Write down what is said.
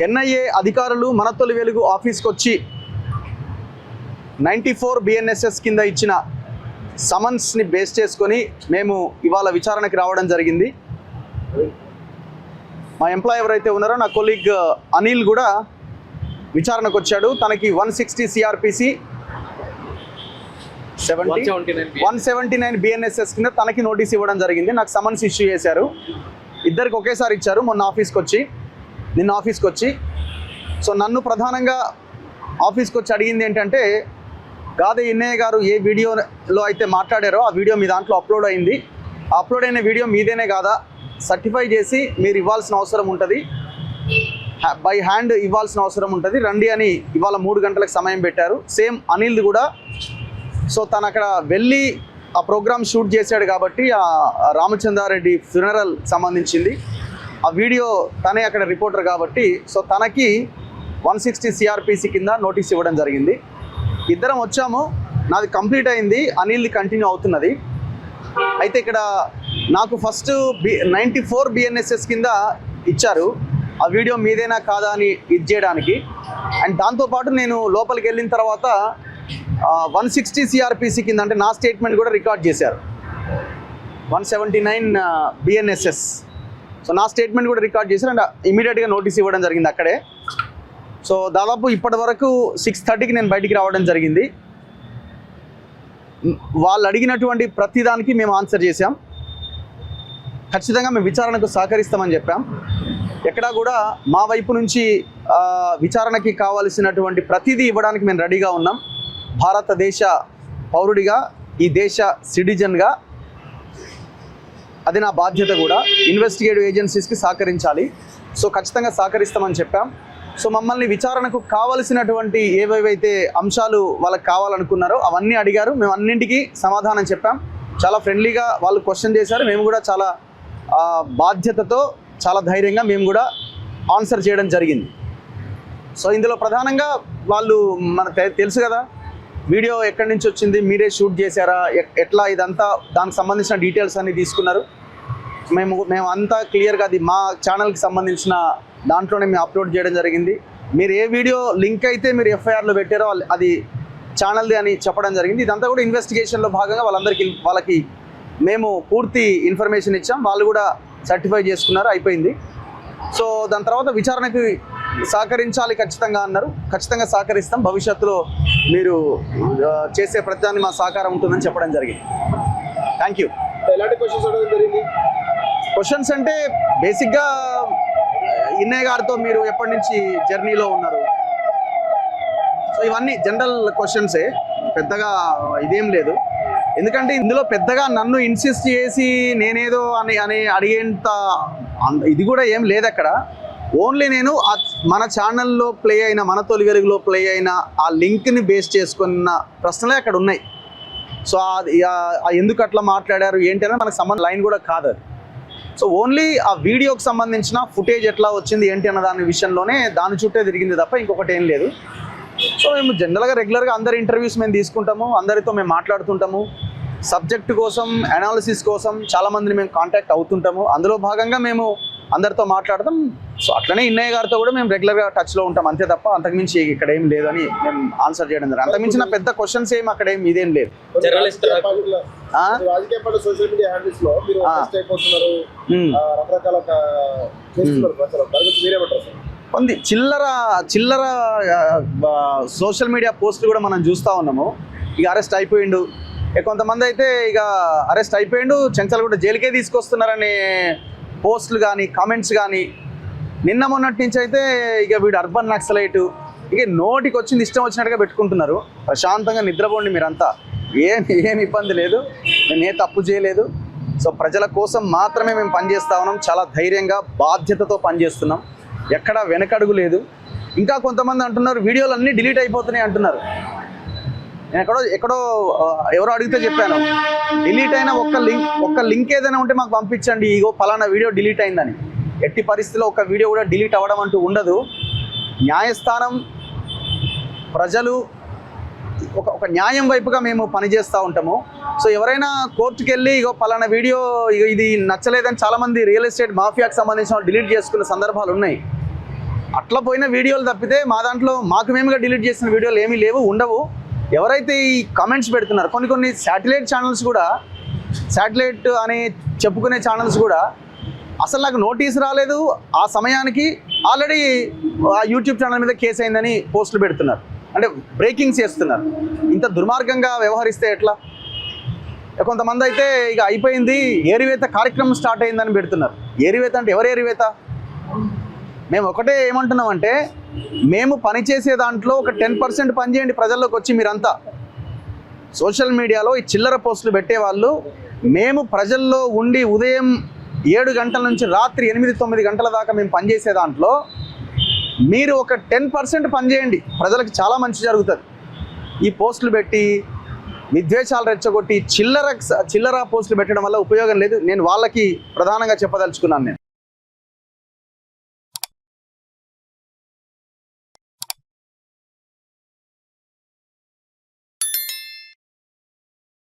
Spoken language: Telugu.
ఎన్ఐఏ అధికారులు మన తొలి వెలుగు ఆఫీస్కి వచ్చి 94 BNSS కింద ఇచ్చిన సమన్స్ని బేస్ చేసుకొని మేము ఇవాళ విచారణకి రావడం జరిగింది. మా ఎంప్లాయ్ ఎవరైతే ఉన్నారో నా కొలీగ్ అనిల్ కూడా విచారణకు వచ్చాడు. తనకి 160 CRPC 179 BNSS కింద తనకి నోటీస్ ఇవ్వడం జరిగింది. నాకు సమన్స్ ఇష్యూ చేశారు. ఇద్దరికి ఒకేసారి ఇచ్చారు నిన్న ఆఫీస్కి వచ్చి. సో నన్ను ప్రధానంగా ఆఫీస్కి వచ్చి అడిగింది ఏంటంటే, గాదే ఎన్నయ్య గారు ఏ వీడియోలో అయితే మాట్లాడారో ఆ వీడియో మీ దాంట్లో అప్లోడ్ అయింది. ఆ అప్లోడ్ అయిన వీడియో మీదేనే కాదా, సర్టిఫై చేసి మీరు ఇవ్వాల్సిన అవసరం ఉంటుంది, బై హ్యాండ్ ఇవ్వాల్సిన అవసరం ఉంటుంది, రండి అని ఇవాళ 3 గంటలకు సమయం పెట్టారు. సేమ్ అనిల్ది కూడా. సో తను అక్కడ వెళ్ళి ఆ ప్రోగ్రామ్ షూట్ చేశాడు కాబట్టి ఆ రామచంద్రారెడ్డి ఫ్యూనరల్ సంబంధించింది ఆ వీడియో తనే అక్కడ రిపోర్టర్ కాబట్టి సో తనకి 160 CRPC కింద నోటీస్ ఇవ్వడం జరిగింది. ఇద్దరం వచ్చాము. నాది కంప్లీట్ అయింది, అనిల్ది కంటిన్యూ అవుతున్నది. అయితే ఇక్కడ నాకు ఫస్ట్ 94 BNSS కింద ఇచ్చారు. ఆ వీడియో మీదేనా కాదా అని ఇది చేయడానికి. అండ్ దాంతోపాటు నేను లోపలికి వెళ్ళిన తర్వాత 160 CRPC కింద అంటే నా స్టేట్మెంట్ కూడా రికార్డ్ చేశారు. 179 BNSS. సో నా స్టేట్మెంట్ కూడా రికార్డ్ చేశారు అండ్ ఇమీడియట్గా నోటీస్ ఇవ్వడం జరిగింది అక్కడే. సో దాదాపు ఇప్పటి వరకు 6:30కి నేను బయటికి రావడం జరిగింది. వాళ్ళు అడిగినటువంటి ప్రతిదానికి మేము ఆన్సర్ చేశాం. ఖచ్చితంగా మేము విచారణకు సహకరిస్తామని చెప్పాం. ఎక్కడా కూడా మా వైపు నుంచి విచారణకి కావాల్సినటువంటి ప్రతిదీ ఇవ్వడానికి మేము రెడీగా ఉన్నాం. భారతదేశ పౌరుడిగా, ఈ దేశ సిటిజన్గా అది నా బాధ్యత కూడా. ఇన్వెస్టిగేటివ్ ఏజెన్సీస్కి సహకరించాలి. సో ఖచ్చితంగా సహకరిస్తామని చెప్పాం. సో మమ్మల్ని విచారణకు కావలసినటువంటి ఏవేవైతే అంశాలు వాళ్ళకి కావాలనుకున్నారో అవన్నీ అడిగారు. మేము అన్నింటికీ సమాధానం చెప్పాం. చాలా ఫ్రెండ్లీగా వాళ్ళు క్వశ్చన్ చేశారు. మేము కూడా చాలా బాధ్యతతో, చాలా ధైర్యంగా మేము కూడా ఆన్సర్ చేయడం జరిగింది. సో ఇందులో ప్రధానంగా వాళ్ళు మనకు తెలుసు కదా, వీడియో ఎక్కడి నుంచి వచ్చింది, మీరే షూట్ చేశారా, ఎట్లా, ఇదంతా దానికి సంబంధించిన డీటెయిల్స్ అన్నీ తీసుకున్నారు. మేము అంతా క్లియర్గా అది మా ఛానల్కి సంబంధించిన దాంట్లోనే మేము అప్లోడ్ చేయడం జరిగింది. మీరు ఏ వీడియో లింక్ అయితే మీరు FIRలో పెట్టారో అది ఛానల్ది అని చెప్పడం జరిగింది. ఇదంతా కూడా ఇన్వెస్టిగేషన్లో భాగంగా వాళ్ళకి మేము పూర్తి ఇన్ఫర్మేషన్ ఇచ్చాం. వాళ్ళు కూడా సర్టిఫై చేసుకున్నారు, అయిపోయింది. సో దాని తర్వాత విచారణకి సహకరించాలి ఖచ్చితంగా అన్నారు. ఖచ్చితంగా సహకరిస్తాం. భవిష్యత్తులో మీరు చేసే ప్రతిదాన్ని మా సహకారం ఉంటుందని చెప్పడం జరిగింది. Thank you. ఎలాంటి క్వశ్చన్స్ అడగడం జరిగింది? క్వశ్చన్స్ అంటే బేసిక్గా ఇన్నయ్య గారితో మీరు ఎప్పటి నుంచి జర్నీలో ఉన్నారు, సో ఇవన్నీ జనరల్ క్వశ్చన్సే, పెద్దగా ఇదేం లేదు. ఎందుకంటే ఇందులో పెద్దగా నన్ను ఇన్సిస్ట్ చేసి నేనేదో అని అడిగేంత ఇది కూడా ఏం లేదు అక్కడ. ఓన్లీ నేను మన ఛానల్లో ప్లే అయిన, మన తొలి వెలుగులో ప్లే అయిన ఆ లింక్ని బేస్ చేసుకున్న ప్రశ్నలే అక్కడ ఉన్నాయి. సో ఎందుకు అట్లా మాట్లాడారు ఏంటి అనేది మనకు సంబంధం లైన్ కూడా కాదు అది. సో ఓన్లీ ఆ వీడియోకి సంబంధించిన ఫుటేజ్ ఎట్లా వచ్చింది ఏంటి అన్న దాని విషయంలోనే దాని చుట్టే తిరిగింది తప్ప ఇంకొకటి ఏం లేదు. సో మేము జనరల్గా రెగ్యులర్గా అందరి ఇంటర్వ్యూస్ మేము తీసుకుంటాము, అందరితో మేము మాట్లాడుతుంటాము. సబ్జెక్ట్ కోసం, అనాలిసిస్ కోసం చాలామందిని మేము కాంటాక్ట్ అవుతుంటాము. అందులో భాగంగా మేము అందరితో మాట్లాడతాం. సో అట్లనే ఇన్నయ్య గారితో కూడా మేము రెగ్యులర్గా టచ్లో ఉంటాం, అంతే తప్ప అంతకుమించి ఇక్కడ ఏం లేదని మేము ఆన్సర్ చేయడం జరిగింది. అంతకుమించిన పెద్ద క్వశ్చన్స్ ఏం అక్కడ ఏం ఇదేం లేదు. సోషల్ మీడియా హ్యాండిల్స్ లో మీరు అరెస్ట్ అయిపోతున్నారు, రకరకాల ఉంది చిల్లర సోషల్ మీడియా పోస్టులు కూడా మనం చూస్తూ ఉన్నాము. ఇక అరెస్ట్ అయిపోయిండు, కొంతమంది అయితే ఇక అరెస్ట్ అయిపోయిండు, చెంచల్ కూడా జైలుకే తీసుకొస్తున్నారనే పోస్టులు కానీ, కామెంట్స్ కానీ, నిన్న మొన్నటి నుంచి అయితే ఇక వీడు అర్బన్ నక్సలైటు, ఇక నోటికి వచ్చింది ఇష్టం వచ్చినట్టుగా పెట్టుకుంటున్నారు. ప్రశాంతంగా నిద్రపోండి మీరంతా, ఏం ఇబ్బంది లేదు, మేము ఏ తప్పు చేయలేదు. సో ప్రజల కోసం మాత్రమే మేము పనిచేస్తూ ఉన్నాం. చాలా ధైర్యంగా, బాధ్యతతో పనిచేస్తున్నాం, ఎక్కడా వెనకడుగు లేదు. ఇంకా కొంతమంది అంటున్నారు వీడియోలు అన్నీ డిలీట్ అయిపోతున్నాయి అంటున్నారు. నేను ఎక్కడో ఎవరో అడిగితే చెప్పాను, డిలీట్ అయిన ఒక్క లింక్ ఏదైనా ఉంటే మాకు పంపించండి, ఇగో పలానా వీడియో డిలీట్ అయిందని. ఎట్టి పరిస్థితిలో ఒక వీడియో కూడా డిలీట్ అవ్వడం అంటూ ఉండదు. న్యాయస్థానం, ప్రజలు ఒక న్యాయం వైపుగా మేము పనిచేస్తూ ఉంటాము. సో ఎవరైనా కోర్టుకు వెళ్ళి ఇగో పలానా వీడియో ఇది నచ్చలేదని చాలామంది రియల్ ఎస్టేట్ మాఫియాకి సంబంధించిన డిలీట్ చేసుకున్న సందర్భాలు ఉన్నాయి. అట్లా పోయిన వీడియోలు తప్పితే మా దాంట్లో మాకు మేముగా డిలీట్ చేసిన వీడియోలు ఏమీ లేవు, ఉండవు. ఎవరైతే ఈ కామెంట్స్ పెడుతున్నారు, కొన్ని శాటిలైట్ ఛానల్స్ కూడా, శాటిలైట్ అని చెప్పుకునే ఛానల్స్ కూడా అసలు నాకు నోటీస్ రాలేదు, ఆ సమయానికి ఆల్రెడీ ఆ యూట్యూబ్ ఛానల్ మీద కేసు అయిందని పోస్టులు పెడుతున్నారు, అంటే బ్రేకింగ్స్ చేస్తున్నారు. ఇంత దుర్మార్గంగా వ్యవహరిస్తే ఎట్లా? కొంతమంది అయితే ఇక అయిపోయింది, ఏరివేత కార్యక్రమం స్టార్ట్ అయిందని పెడుతున్నారు. ఏరివేత అంటే ఎవరు ఏరివేత? మేము ఒకటే ఏమంటున్నామంటే, మేము పనిచేసే దాంట్లో ఒక 10% పనిచేయండి ప్రజల్లోకి వచ్చి. మీరంతా సోషల్ మీడియాలో ఈ చిల్లర పోస్టులు పెట్టేవాళ్ళు, మేము ప్రజల్లో ఉండి ఉదయం 7 గంటల నుంచి రాత్రి 8-9 గంటల దాకా మేము పనిచేసే దాంట్లో మీరు ఒక 10% పనిచేయండి, ప్రజలకు చాలా మంచి జరుగుతుంది. ఈ పోస్టులు పెట్టి విద్వేషాలు రెచ్చగొట్టి చిల్లర పోస్టులు పెట్టడం వల్ల ఉపయోగం లేదు. నేను వాళ్ళకి ప్రధానంగా చెప్పదలుచుకున్నాను. నేను